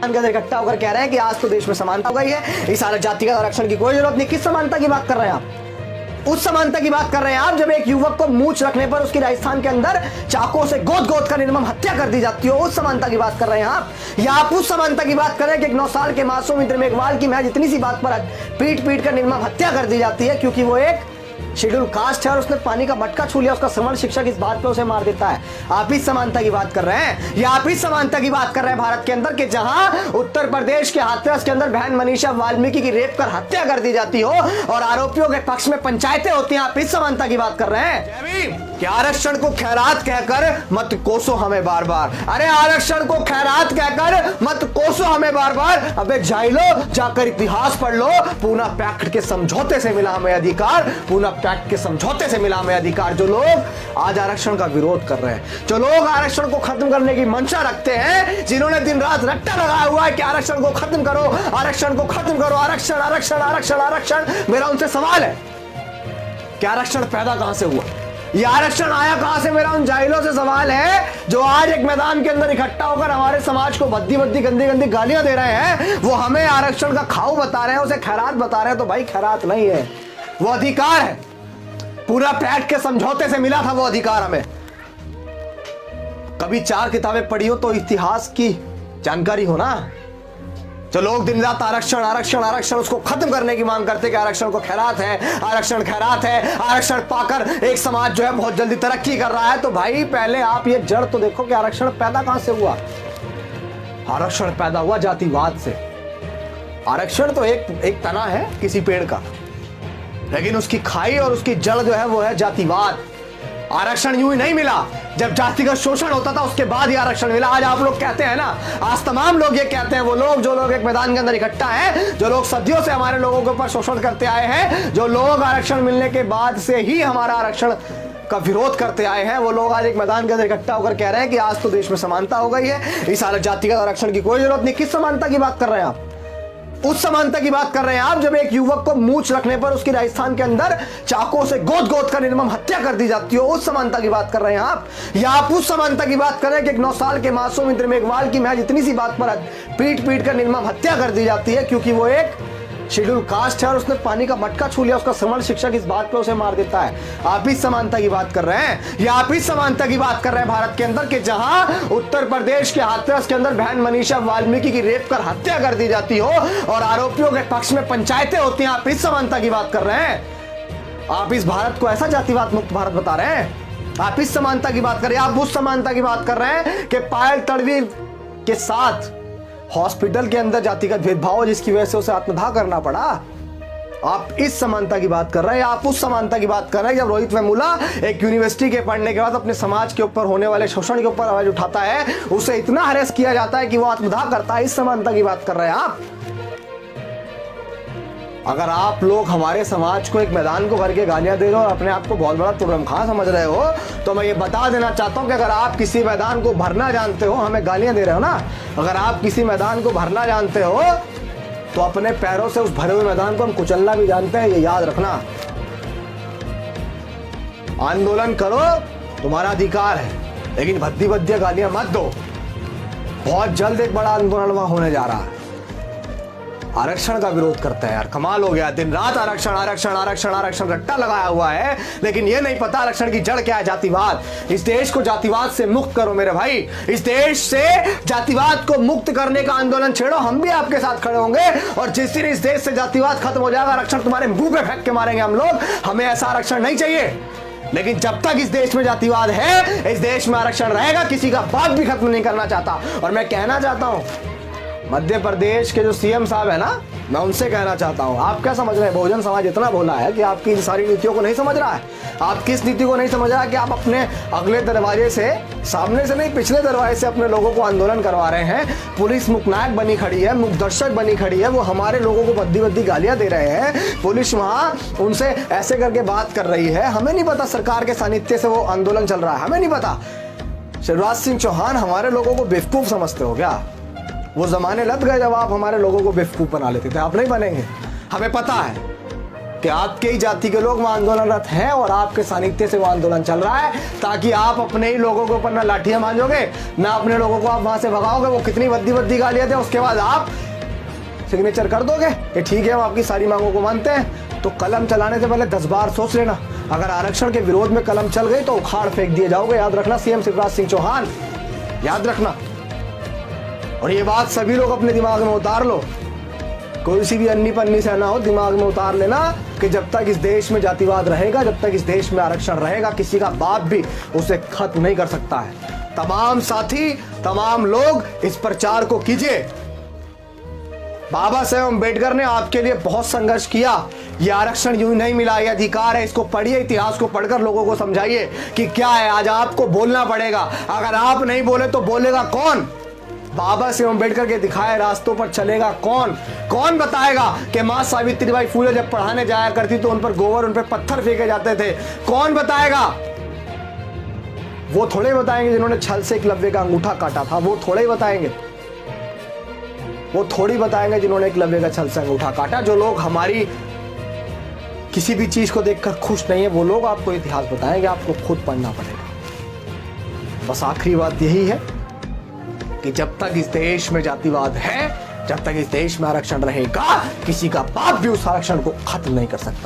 इकट्ठा होकर कह रहे हैं कि आज तो देश में समानता हो गई है, इस हालत जातिगत आरक्षण की कोई जरूरत नहीं। किस समानता की बात कर रहे हैं आप? उस समानता की बात कर रहे हैं आप जब एक युवक को मूंछ रखने पर उसकी राजस्थान के अंदर चाकों से गोद गोद कर निर्मम हत्या कर दी जाती हो, उस समानता की बात कर रहे हैं आप? या आप उस समानता की बात कर रहे हैं कि एक 9 साल के मासूम इंद्र मेघवाल की महज इतनी सी बात पर पीट पीट कर निर्मम हत्या कर दी जाती है क्योंकि वो एक शेड्यूल कास्ट है और उसने पानी का मटका छू लिया, उसका श्रवण शिक्षक इस बात पे उसे मार देता है। आप इस समानता की बात कर रहे हैं या आप इस समानता की बात कर रहे हैं भारत के अंदर कि जहां उत्तर प्रदेश के हाथरस के अंदर बहन मनीषा वाल्मीकि की रेप कर हत्या कर दी जाती हो और आरोपियों के पक्ष में पंचायतें होती हैं, आप इस समानता की बात कर रहे हैं? कि आरक्षण को खैरात कहकर मत कोसो हमें बार बार। अरे आरक्षण को खैरात कहकर मत कोसो हमें बार बार। अबे जाइलो, जाकर इतिहास पढ़ लो। पूना पैक्ट के समझौते से मिला हमें अधिकार, पूना पैक्ट के समझौते से मिला हमें अधिकार। जो लोग आज आरक्षण का विरोध कर रहे हैं, जो लोग आरक्षण को खत्म करने की मंशा रखते हैं, जिन्होंने दिन रात रट्टा लगाया हुआ है कि आरक्षण को खत्म करो, आरक्षण को खत्म करो, आरक्षण आरक्षण आरक्षण आरक्षण, मेरा उनसे सवाल है कि आरक्षण पैदा कहां से हुआ? ये आरक्षण आया कहां से? मेरा उन जाहिलों से सवाल है जो आज एक मैदान के अंदर इकट्ठा होकर हमारे समाज को भद्दी भद्दी गंदी गंदी गालियां दे रहे हैं। वो हमें आरक्षण का खाऊ बता रहे हैं, उसे खैरात बता रहे हैं। तो भाई खैरात नहीं है, वो अधिकार है। पूरा पैक्ट के समझौते से मिला था वो अधिकार हमें। कभी 4 किताबें पढ़ी हो तो इतिहास की जानकारी हो ना। जो लोग दिन रात आरक्षण आरक्षण आरक्षण उसको खत्म करने की मांग करते कि आरक्षण को खैरात है, आरक्षण खैरात है, आरक्षण पाकर एक समाज जो है बहुत जल्दी तरक्की कर रहा है। तो भाई पहले आप ये जड़ तो देखो कि आरक्षण पैदा कहां से हुआ। आरक्षण पैदा हुआ जातिवाद से। आरक्षण तो एक तना है किसी पेड़ का, लेकिन उसकी खाई और उसकी जड़ जो है वो है जातिवाद। आरक्षण यूं ही नहीं मिला, जब जातिगत शोषण होता था उसके बाद ही आरक्षण मिला। आज आप लोग कहते हैं ना, आज तमाम लोग ये कहते हैं, वो लोग जो लोग एक मैदान के अंदर इकट्ठा हैं, जो लोग सदियों से हमारे लोगों के ऊपर शोषण करते आए हैं, जो लोग आरक्षण मिलने के बाद से ही हमारा आरक्षण का विरोध करते आए हैं, वो लोग आज एक मैदान के अंदर इकट्ठा होकर कह रहे हैं कि आज तो देश में समानता हो गई है, इस हालत जातिगत आरक्षण की कोई जरूरत नहीं। किस समानता की बात कर रहे हैं आप? उस समानता की बात कर रहे हैं आप जब एक युवक को मूंछ रखने पर उसकी राजस्थान के अंदर चाकों से गोद गोद कर निर्मम हत्या कर दी जाती हो, उस समानता की बात कर रहे हैं आप? या आप उस समानता की बात कर रहे हैं कि एक 9 साल के मासूम इंद्र मेघवाल की महज इतनी सी बात पर पीट पीट कर निर्मम हत्या कर दी जाती है क्योंकि वो एक शेड्यूल कास्ट है और उसने पानी का मटका छू लिया, उसका श्रवण शिक्षक इस बात पे उसे मार देता है। आप इस समानता की बात कर रहे हैं या आप इस समानता की बात कर रहे हैं भारत के अंदर कि जहां उत्तर प्रदेश के हाथरस के अंदर बहन मनीषा वाल्मीकि की रेप कर हत्या कर दी जाती हो और आरोपियों के पक्ष में पंचायतें होती हैं, आप इस समानता की बात कर रहे हैं? आप इस भारत को ऐसा जातिवाद मुक्त भारत बता रहे हैं? आप इस समानता की बात कर रहे हैं? आप उस समानता की बात कर रहे हैं कि पायल तड़वी के साथ हॉस्पिटल के अंदर जातिगत भेदभाव जिसकी वजह से उसे आत्मदाह करना पड़ा? आप इस समानता की बात कर रहे हैं? आप उस समानता की बात कर रहे हैं जब रोहित वेमुला एक यूनिवर्सिटी के पढ़ने के बाद अपने समाज के ऊपर होने वाले शोषण के ऊपर आवाज उठाता है, उसे इतना हरेस किया जाता है कि वो आत्मदाह करता है। इस समानता की बात कर रहे हैं आप? अगर आप लोग हमारे समाज को एक मैदान को भर के गालियां दे रहे हो और अपने आप को बहुत बड़ा तुर्रम खां समझ रहे हो, तो मैं ये बता देना चाहता हूं कि अगर आप किसी मैदान को भरना जानते हो, हमें गालियां दे रहे हो ना, अगर आप किसी मैदान को भरना जानते हो तो अपने पैरों से उस भरे हुए मैदान को हम कुचलना भी जानते हैं, ये याद रखना। आंदोलन करो, तुम्हारा अधिकार है, लेकिन भद्दी भद्दी गालियां मत दो। बहुत जल्द एक बड़ा आंदोलन वहां होने जा रहा है। आरक्षण का विरोध करते हैं यार, कमाल हो गया। दिन रात आरक्षण आरक्षण आरक्षण आरक्षण रट्टा लगाया हुआ है, लेकिन ये नहीं पता आरक्षण की जड़ क्या है, जातिवाद। इस देश को जातिवाद से मुक्त करो मेरे भाई, इस देश से जातिवाद को मुक्त करने का आंदोलन छेड़ो, हम भी आपके साथ खड़े होंगे। और जिस दिन इस देश से जातिवाद खत्म हो जाएगा, आरक्षण तुम्हारे मुंह पे फेंक के मारेंगे हम लोग। हमें ऐसा आरक्षण नहीं चाहिए, लेकिन जब तक इस देश में जातिवाद है, इस देश में आरक्षण रहेगा। किसी का बात भी खत्म नहीं करना चाहता। और मैं कहना चाहता हूं मध्य प्रदेश के जो सीएम साहब है ना, मैं उनसे कहना चाहता हूं, आप क्या समझ रहे हैं? बहुजन समाज इतना भोला है कि आपकी सारी नीतियों को नहीं समझ रहा है। आप किस नीति को नहीं समझ रहा है कि आप अपने अगले दरवाजे से, सामने से नहीं पिछले दरवाजे से अपने लोगों को आंदोलन करवा रहे हैं। पुलिस मुखनायक बनी खड़ी है, मुखदर्शक बनी खड़ी है, वो हमारे लोगों को भद्दी भद्दी गालियां दे रहे हैं। पुलिस वहां उनसे ऐसे करके बात कर रही है। हमें नहीं पता सरकार के सानिध्य से वो आंदोलन चल रहा है, हमें नहीं पता। शिवराज सिंह चौहान हमारे लोगों को बेवकूफ समझते हो क्या? वो जमाने लग गए जब आप हमारे लोगों को बेवकूफ बना लेते थे, आप नहीं बनेंगे, हमें पता है। कि आपके ही जाति के लोग वहां आंदोलनरत हैं और आपके सानिध्य से वो आंदोलन चल रहा है, ताकि आप अपने ही लोगों के ऊपर ना लाठियां मांजोगे, ना अपने लोगों को आप वहां से भगाओगे। वो कितनी बद्दी गालियां थे, उसके बाद आप सिग्नेचर कर दोगे कि ठीक है हम आपकी सारी मांगों को मानते हैं। तो कलम चलाने से पहले 10 बार सोच लेना। अगर आरक्षण के विरोध में कलम चल गई तो उखाड़ फेंक दिए जाओगे। याद रखना सीएम शिवराज सिंह चौहान, याद रखना। और ये बात सभी लोग अपने दिमाग में उतार लो, कोई सी भी अन्नी पन्नी से ना हो, दिमाग में उतार लेना कि जब तक इस देश में जातिवाद रहेगा, जब तक इस देश में आरक्षण रहेगा, किसी का बाप भी उसे खत्म नहीं कर सकता है। तमाम साथी, तमाम लोग इस प्रचार को कीजिए। बाबा साहेब अम्बेडकर ने आपके लिए बहुत संघर्ष किया। ये आरक्षण यूं नहीं मिला, ये अधिकार है। इसको पढ़िए, इतिहास को पढ़कर लोगों को समझाइए कि क्या है। आज आपको बोलना पड़ेगा। अगर आप नहीं बोले तो बोलेगा कौन? बाबा साहेब अम्बेडकर के दिखाए रास्तों पर चलेगा कौन? कौन बताएगा कि मां सावित्रीबाई फुले जब पढ़ाने जाया करती तो उन पर गोबर, उन पर पत्थर फेंके जाते थे? कौन बताएगा? वो थोड़े बताएंगे जिन्होंने छल से एकलव्य का अंगूठा काटा था। वो थोड़े बताएंगे, वो थोड़ी बताएंगे जिन्होंने एकलव्य का छल से अंगूठा काटा। जो लोग हमारी किसी भी चीज को देखकर खुश नहीं है, वो लोग आपको इतिहास बताएंगे। आपको खुद पढ़ना पड़ेगा। बस आखिरी बात यही है कि जब तक इस देश में जातिवाद है, जब तक इस देश में आरक्षण रहेगा, किसी का बाप भी उस आरक्षण को खत्म नहीं कर सकता।